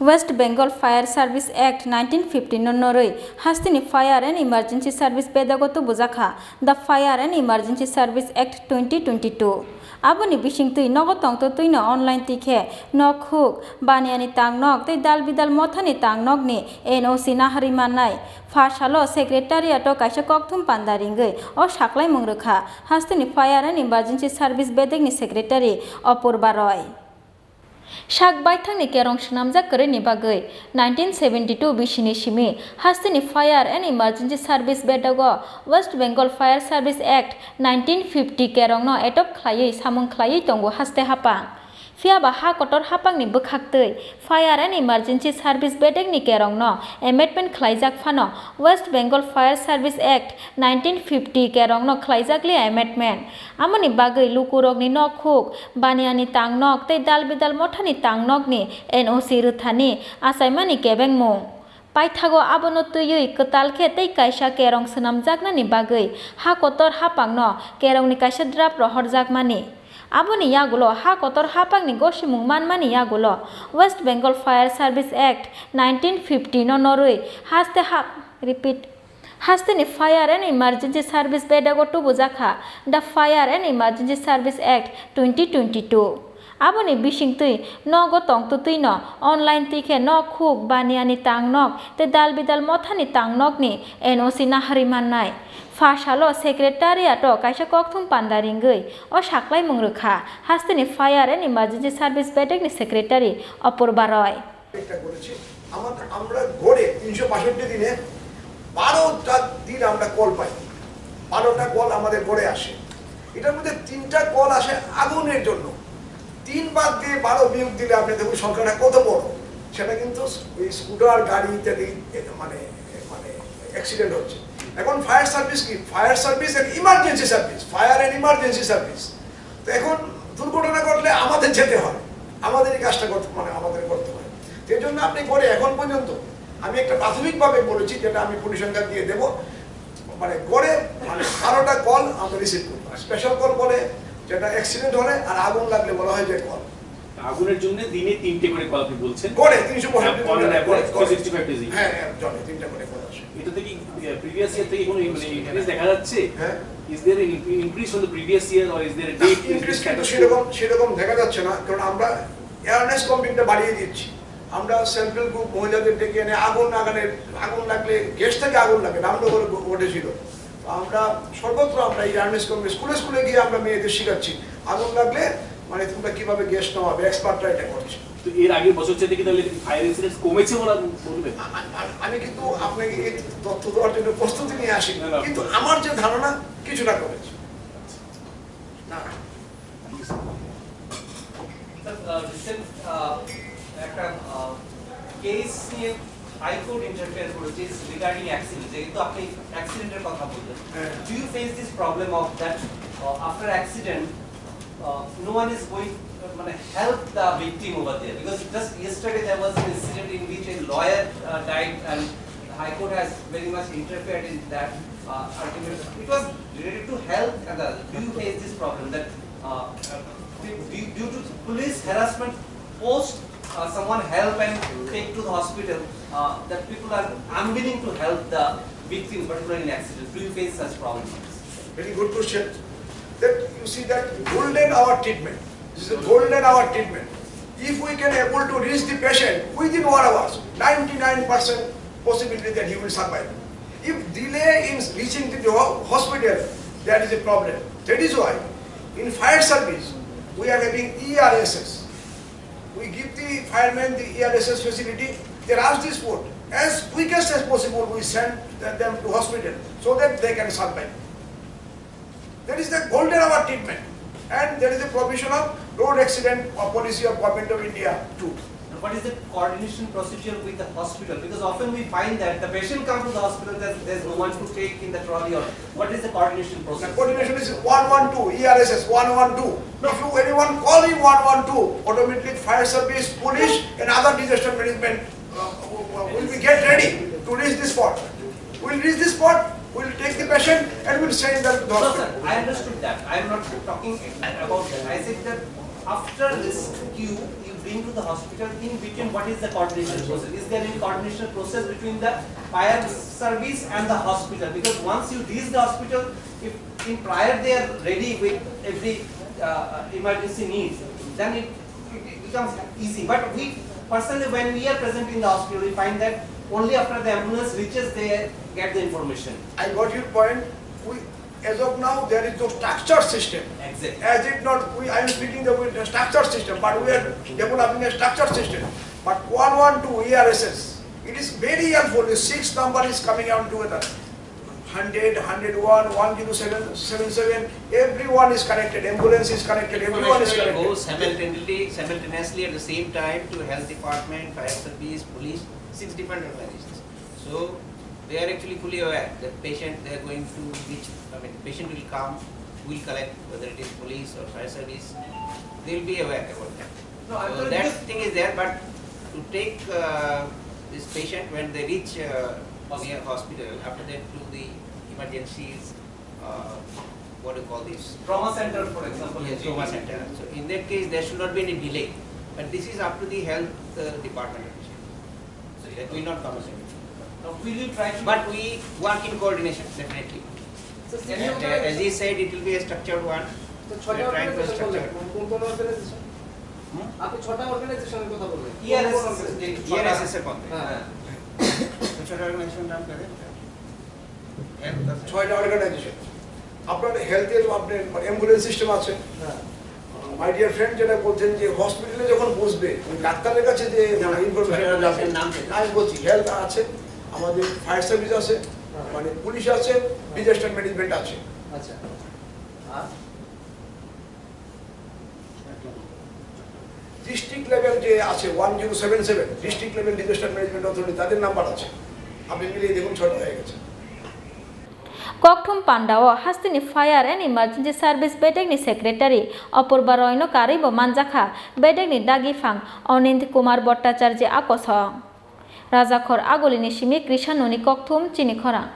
West Bengal Fire Service Act 1950 নরই হাস্তিনি Fire and Emergency Service Bedego Tubujakha the Fire and Emergency Service Act 2022 Aboni bishing tui nogo tong to tui no online tikhe nok hook baniani tang nok tei dal bidal mothani tang nok ni NOC na harimanai Fashalo Secretariat o kaisa kokthum pandaringei o saklai mungrokha hastini Fire and Emergency Service Bedegni Secretary Apurba Roy Shakbai thangni Kerong shnamjak kore ni bagoi 1972 bishini shimi hastini Fire and Emergency Service Bedego West Bengal Fire Service Act 1950 Kerong no adopt khlaiei samung khlaiei tongo haste hapang Fiaba ha kotor hapang ni bukhaktei Fire and Emergency Service Bedeg ni Kerong no amendment khlaijak phano West Bengal Fire Service Act 1950 Kerong no khlaijak li amendment amoni bagoi lukurok ni nok huk baniani tang nok tei dal bidal mothani tang nok ni NOC ruthani asaimani kebeng mung Paithago abono tuyui Kwtal khe tei kaisa Kerong swnamjakna ni bagoi ha kotor hapang no Kerong ni kaisa draft rohorjak mani Aboni yagulo ha kotor hapang ni gosimung manmani yagulo West Bengal Fire Service Act 1950 no norui Hastini Fire and Emergency Service Bedego Tubujakha the Fire and Emergency Service Act 2022 Aboni bishing tui nogo tong tu tui no online tikhe nok khuk baniani tang nok te dal bidal mothani tang nok ni NOC na harimanai Fashalo Secretariat o kaisa kokthum pandaringei o saklai mungrokha hastini Fire and Emergency Service Bedegni Secretary Apurba Roy আমরা গড়ে 365 দিনে 12টা দিন আমরা call পাই 12টা call আমাদের গড়ে আসে এটার মধ্যে 3টা কল আসে আগুনের জন্য 3 বাদ দিয়ে 12 বিয়োগ দিলে আপনি দেখুন সংখ্যাটা কত বড় সেটা কিন্তু এই স্কুটার গাড়ি ইত্যাদি মানে অ্যাক্সিডেন্ট হচ্ছে এখন ফায়ার সার্ভিস কি ফায়ার সার্ভিস এক emergency service fire and emergency service তো এখন দুর্ঘটনা ঘটলে আমাদের যেতে হয় আমাদেরই কাজটা করতে মানে আমাদের করতে হয় এর জন্য আপনি করে এখন পর্যন্ত আমি একটা প্রাথমিকভাবে বলেছি যেটা আমি পরিসংখ্যান দিয়ে দেব মানে গড়ে মানে 12টা কল আমরা রিসিভ করি স্পেশাল কল বলে যেটা অ্যাক্সিডেন্ট হলে আর আগুন লাগলে বলা হয় যে কল আগুনের জন্য দিনে 3টে করে কল আপনি বলছেন গড়ে 365 অন এভারেজ 365 ডেজ হ্যাঁ জনে 3টা করে কল আসে এটাতে কি প্রিভিয়াস ইয়ার থেকে কোনো ইনক্রিজ দেখা যাচ্ছে হ্যাঁ is there an increase for the previous year or is there a date increase সেরকম দেখা যাচ্ছে না কারণ আমরা অ্যাওয়ারনেস ক্যাম্পেইনটা বাড়িয়ে দিচ্ছি আমরা সেলফ হেল্প গ্রুপ মহিলাদের ডেকে এনে আগুন লাগলে গ্যাস থেকে আগুন লাগে রামনগরে ঘটেছিল আমরা সর্বত্র আমরা এই অ্যাওয়ারনেস ক্যাম্পেইন স্কুলে গিয়ে আমরা মেয়েদের শেখাচ্ছি আগুন লাগলে মানে তোমরা কিভাবে গ্যাস নামাবে এক্সপার্টরা এটা করছে তো এর আগে বছর থেকে কি তাহলে ফায়ার ইনসিডেন্টস কমেছে বলা বলবে আমি কিন্তু আপনাকে এই তথ্য দেওয়ার জন্য প্রস্তুতি নিয়ে আসি কিন্তু আমার যে ধারণা কিছুটা কমেছে না রিসেন্ট একটা কেস নিয়ে হাইকোর্ট ইন্টারফেয়ার করেছে রিগার্ডিং অ্যাক্সিডেন্ট যেহেতু আপনি অ্যাক্সিডেন্টের কথা বললেন do you face this problem of that after accident no one is going to help the victim over there because just yesterday there was an incident in which a lawyer died and the High Court has very much interfered in that argument. It was related to health and do you face this problem that due to police harassment post someone help and take to the hospital that people are unwilling to help the victim particularly in accidents. Do you face such problems? Very good question. That you see that golden hour treatment. This is a golden hour treatment. If we can able to reach the patient within 1 hour, 99% possibility that he will survive. If delay in reaching to the hospital, that is a problem. That is why in fire service we are having ERSS. We give the firemen the ERSS facility. They rush the spot as quickest as possible. We send them to hospital so that they can survive. That is the golden hour treatment, and there is a provision of road accident policy of Government of India too. And what is the coordination procedure with the hospital? Because often we find that the patient comes to the hospital, there's no one to take in the trolley. Or what is the coordination procedure? The coordination is 112, ERSS 112. If anyone call in 112, automatically fire service, police, and other disaster management will be get ready to reach this spot. We'll reach this spot. We'll take the patient and we'll send them to the hospital. No, sir, I understood that. I am not talking about that. I said that after rescue, you bring to the hospital, in between what is the coordination process? Is there any coordination process between the fire service and the hospital? Because once you reach the hospital, if in prior they are ready with every emergency needs, then it becomes easy. But we personally, when we are present in the hospital, we find that only after the ambulance reaches, they get the information. I got your point. As of now, there is no structured system. Exactly. As it not, I am speaking the structured system, but we are developing a structured system. But 112 ERSS, it is very helpful. The 6 number is coming out together. 100, 101, 10777, everyone is connected. Ambulance is connected. Everyone is connected. Goes simultaneously at the same time to health department, fire service, police, 6 different organizations. So they are actually fully aware that patient they are going to which patient will come, will collect whether it is police or fire service. They will be aware about that. No, So that thing is there, but to take this patient when they reach near hospital, after that to the emergencies, what do you call this? Trauma center, for example. Yes, trauma center. So in that case, there should not be any delay. But this is up to the health department. So that will not come as a Now, will you try to? But we work in coordination, definitely. So, And, as he said, it will be a structured one. तो We छोटा are trying to organisation structure. बोलते कौन organisation आप छोटा organisation की কথা বললেন ERSS कौन है? हां तो छोटा ऑर्गेनाइजेशन नाम क्या है? Health का 6টা অর্গানাইজেশন। আপনার হেলথের আপনার অ্যাম্বুলেন্স সিস্টেম আছে। হ্যাঁ মাই ডিয়ার ফ্রেন্ড যেটা বলছেন যে হসপিটালে যখন বসবে ডাক্তারের কাছে যে ইনফরমেশন যাবে নাম কি? আমি বলছি হেলথ আছে, আমাদের ফায়ার সার্ভিস আছে, মানে পুলিশ আছে, ডিজাস্টার ম্যানেজমেন্ট আছে। আচ্ছা আর ডিস্ট্রিক্ট লেভেল যে আছে 1077 district level disaster management authority তাদের নাম্বার আছে। আপনি মিলিয়ে দেখুন 6টা হয়ে গেছে। Kokthum Pandao hastini Fire and Emergency Service Bedegni Secretary Apurba Royno Karibo Manjakha Bedegni Dagifang Onint Kumar Bhattacharya Akosong Rajakhor Agolini Shimi Krishanoni Kokthum Chini Khorang